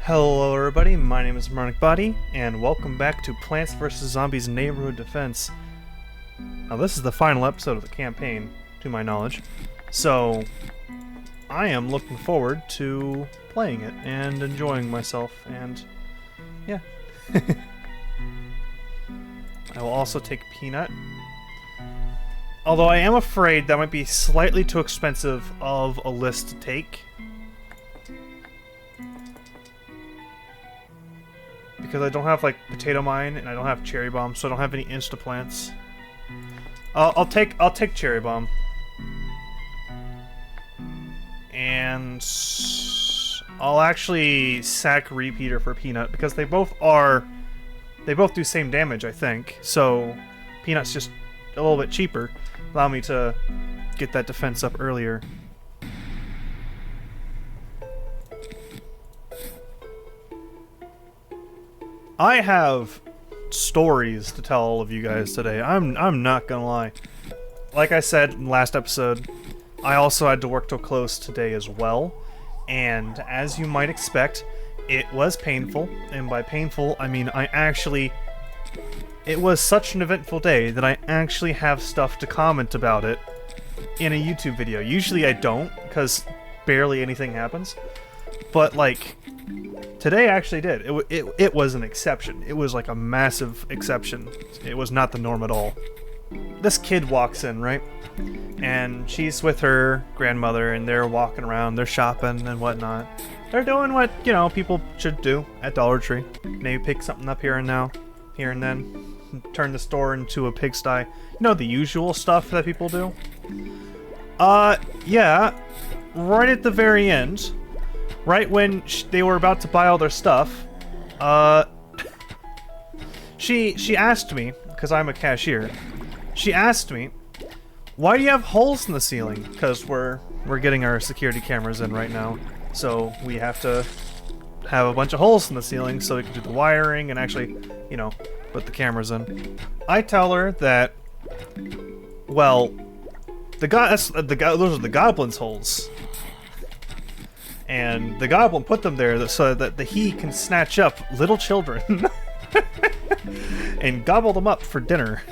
Hello everybody, my name is MoronicBody, and welcome back to Plants vs. Zombies Neighborhood Defense. Now this is the final episode of the campaign, to my knowledge, so I am looking forward to playing it and enjoying myself, and yeah. I will also take Peanut. Although I am afraid that might be slightly too expensive of a list to take. Because I don't have, like, Potato Mine, and I don't have Cherry Bomb, so I don't have any Insta-plants. I'll take Cherry Bomb. And I'll actually sack Repeater for Peanut, because they both do same damage, I think. So Peanut's just a little bit cheaper. Allow me to get that defense up earlier. I have stories to tell all of you guys today. I'm not gonna lie. Like I said in the last episode, I also had to work till close today as well. And as you might expect, it was painful. And by painful, I mean it was such an eventful day that I actually have stuff to comment about it in a YouTube video. Usually I don't, because barely anything happens. But, like, today I actually did. It was an exception. It was like a massive exception. It was not the norm at all. This kid walks in, right? And she's with her grandmother, and they're walking around, they're shopping and whatnot. They're doing what, you know, people should do at Dollar Tree. Maybe pick something up here and then. Turn the store into a pigsty. You know, the usual stuff that people do. Yeah. Right at the very end, right when they were about to buy all their stuff, she asked me, because I'm a cashier, she asked me, why do you have holes in the ceiling? Because we're getting our security cameras in right now, so we have to have a bunch of holes in the ceiling so we can do the wiring and actually, you know, put the cameras in. I tell her that, well, those are the goblin's holes. And the goblin put them there so that he can snatch up little children and gobble them up for dinner.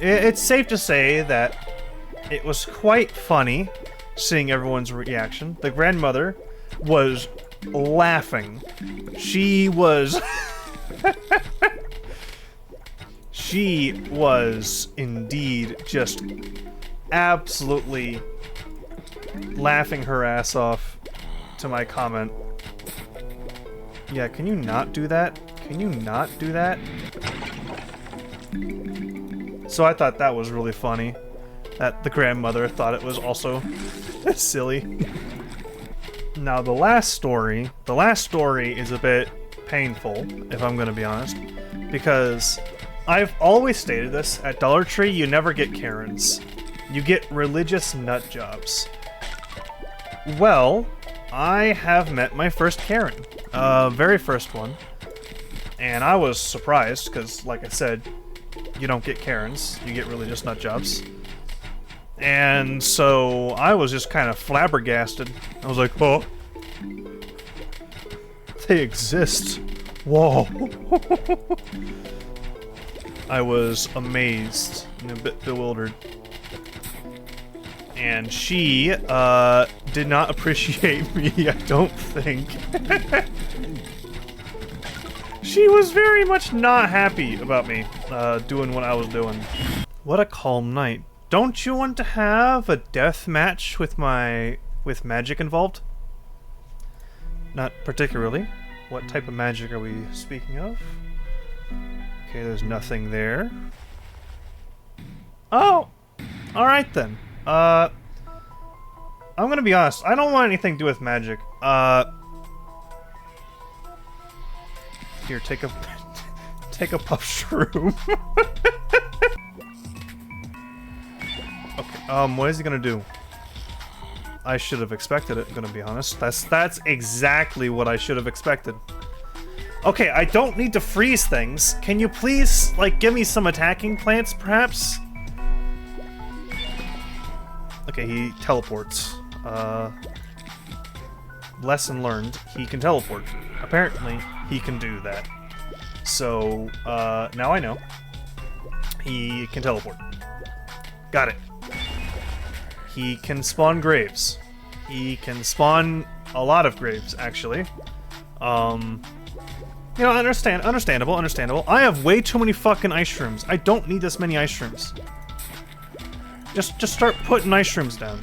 It's safe to say that it was quite funny seeing everyone's reaction. The grandmother was laughing. She was... she was indeed just absolutely laughing her ass off to my comment. Yeah, can you not do that? Can you not do that? So I thought that was really funny. That the grandmother thought it was also silly. Now the last story is a bit painful, if I'm gonna be honest, because I've always stated this, at Dollar Tree you never get Karens. You get religious nut jobs. Well, I have met my first Karen. Very first one. And I was surprised, because, like I said, you don't get Karens, you get religious nut jobs. And so I was just kind of flabbergasted. I was like, oh, they exist. Whoa. I was amazed and a bit bewildered. And she, did not appreciate me, I don't think. She was very much not happy about me, doing what I was doing. What a calm night. Don't you want to have a death match with magic involved? Not particularly. What type of magic are we speaking of? Okay, there's nothing there. Oh! Alright then. I'm gonna be honest, I don't want anything to do with magic. Here, take a puff shroom. Okay, what is he gonna do? I should have expected it, I'm gonna be honest. That's exactly what I should have expected. Okay, I don't need to freeze things. Can you please, like, give me some attacking plants, perhaps? Okay, he teleports. lesson learned, he can teleport. Apparently, he can do that. So, now I know. He can teleport. Got it. He can spawn graves. He can spawn a lot of graves, actually. You know, understandable. I have way too many fucking ice shrooms. I don't need this many ice shrooms. Just start putting ice shrooms down.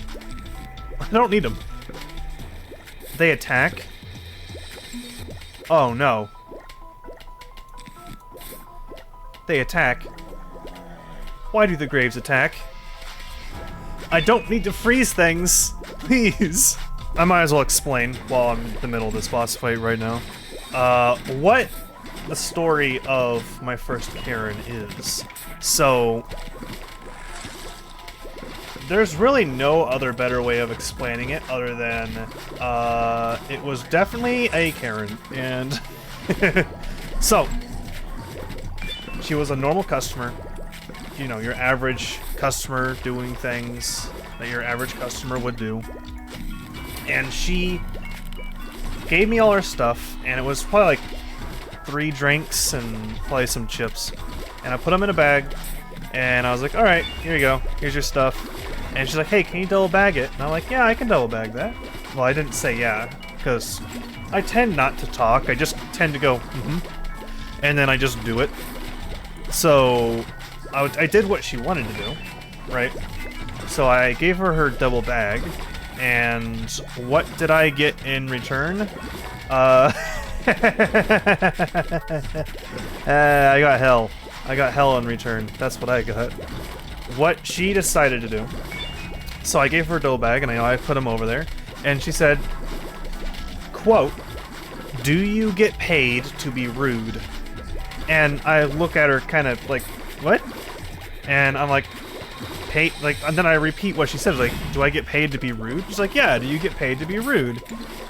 I don't need them. They attack. Oh no. They attack. Why do the graves attack? I don't need to freeze things. Please. I might as well explain while I'm in the middle of this boss fight right now. What the story of my first Karen is. So, there's really no other better way of explaining it other than, it was definitely a Karen, and so, she was a normal customer, you know, your average customer doing things that your average customer would do, and she gave me all her stuff, and it was probably like 3 drinks and probably some chips, and I put them in a bag, and I was like, alright, here you go, here's your stuff, and she's like, hey, can you double bag it? And I'm like, yeah, I can double bag that. Well, I didn't say yeah, because I tend not to talk, I just tend to go, and then I just do it. So, I did what she wanted to do, right? So I gave her double bag, and what did I get in return? I got hell. I got hell in return. That's what I got. What she decided to do. So I gave her a double bag, and I put him over there, and she said, quote, "Do you get paid to be rude?" And I look at her kind of like, what? And I'm like, paid, like, and then I repeat what she said, like, do I get paid to be rude? She's like, yeah, do you get paid to be rude?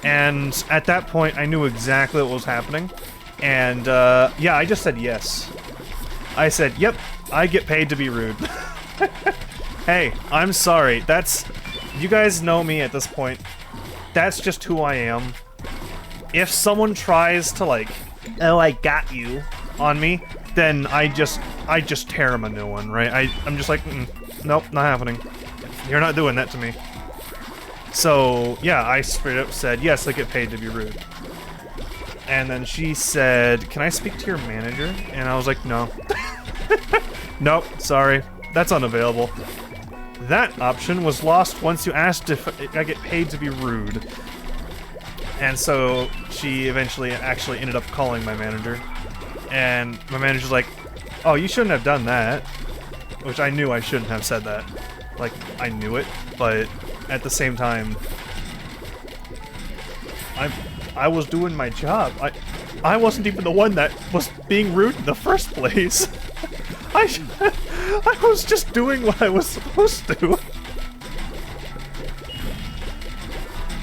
And at that point, I knew exactly what was happening. And, yeah, I just said yes. I said, yep, I get paid to be rude. Hey, I'm sorry. That's, you guys know me at this point. That's just who I am. If someone tries to, like, oh, I got you on me, then I just tear him a new one, right? I'm just like, nope, not happening. You're not doing that to me. So, yeah, I straight up said, yes, I get paid to be rude. And then she said, can I speak to your manager? And I was like, no. Nope, sorry. That's unavailable. That option was lost once you asked if I get paid to be rude. And so she eventually actually ended up calling my manager. And my manager's like, oh, you shouldn't have done that. Which I knew I shouldn't have said that. Like, I knew it, but at the same time, I was doing my job. I wasn't even the one that was being rude in the first place. I was just doing what I was supposed to.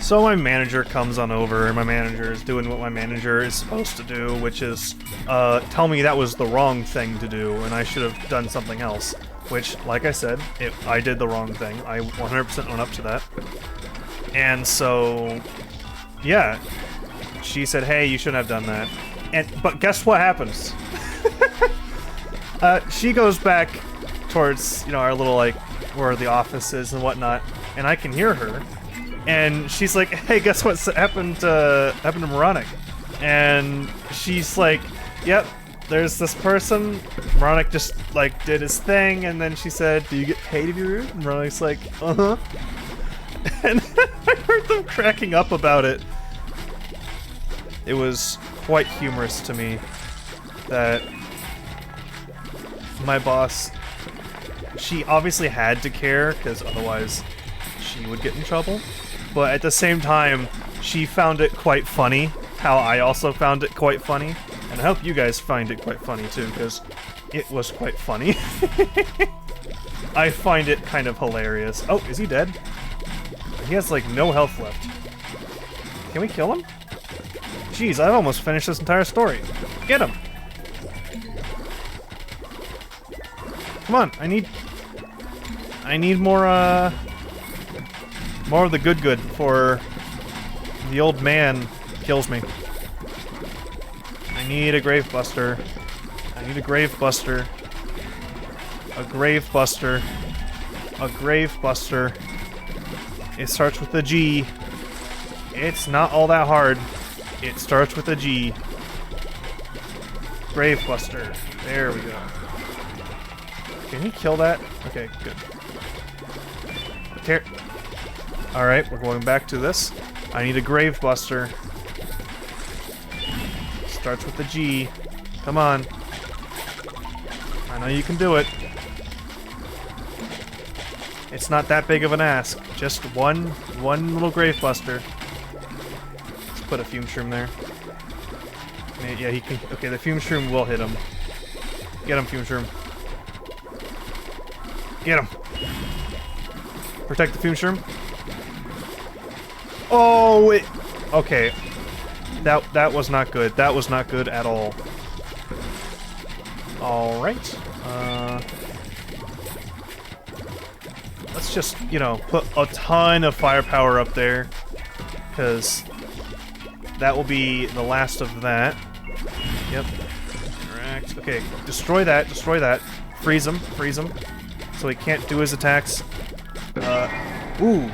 So my manager comes on over, and my manager is doing what my manager is supposed to do, which is tell me that was the wrong thing to do, and I should have done something else. Which, like I said, I did the wrong thing. I 100% own up to that. And so, yeah, she said, hey, you shouldn't have done that. But guess what happens? She goes back towards, you know, our little, like, where the office is and whatnot, and I can hear her. And she's like, hey, guess what happened to Moronic? And she's like, yep, there's this person. Moronic just, like, did his thing, and then she said, do you get paid to be rude? And Moronic's like, uh-huh. And I heard them cracking up about it. It was quite humorous to me that my boss, she obviously had to care, because otherwise she would get in trouble. But at the same time, she found it quite funny, how I also found it quite funny. And I hope you guys find it quite funny too, because it was quite funny. I find it kind of hilarious. Oh, is he dead? He has like no health left. Can we kill him? Jeez, I've almost finished this entire story. Get him! Come on, I need more, more of the good for The old man kills me. I need a grave buster. I need a grave buster. A grave buster. A grave buster. It starts with a G. It's not all that hard. It starts with a G. Grave buster. There we go. Can he kill that? Okay, good. Here. Alright, we're going back to this. I need a grave buster. Starts with a G. Come on. I know you can do it. It's not that big of an ask. Just one little grave buster. Let's put a fume shroom there. Yeah, he can. Okay, the fume shroom will hit him. Get him, fume shroom. Get him. Protect the fume shroom. Oh, it. Okay. That was not good. That was not good at all. All right. Let's just, you know, put a ton of firepower up there, because that will be the last of that. Yep. Interact. Okay, destroy that, destroy that. Freeze him, so he can't do his attacks. Ooh.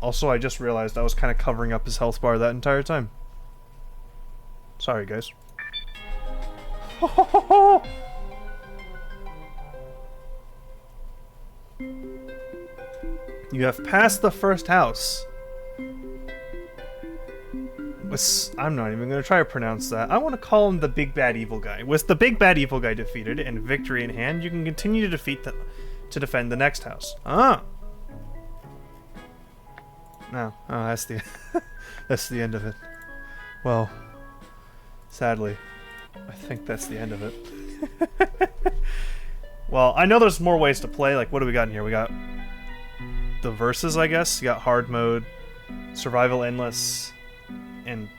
Also, I just realized I was kind of covering up his health bar that entire time. Sorry, guys. You have passed the first house. I'm not even going to try to pronounce that. I want to call him the Big Bad Evil Guy. With the Big Bad Evil Guy defeated and victory in hand, you can continue to defend the next house. Ah. No. Oh, that's the that's the end of it. Well, sadly, I think that's the end of it. Well, I know there's more ways to play. Like, what do we got in here? We got the verses, I guess. You got hard mode, survival endless, and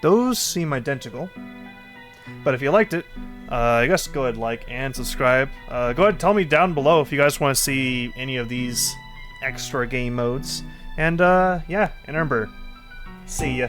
those seem identical. But if you liked it, I guess go ahead, like and subscribe. Go ahead and tell me down below if you guys want to see any of these extra game modes. And yeah, and remember, see ya.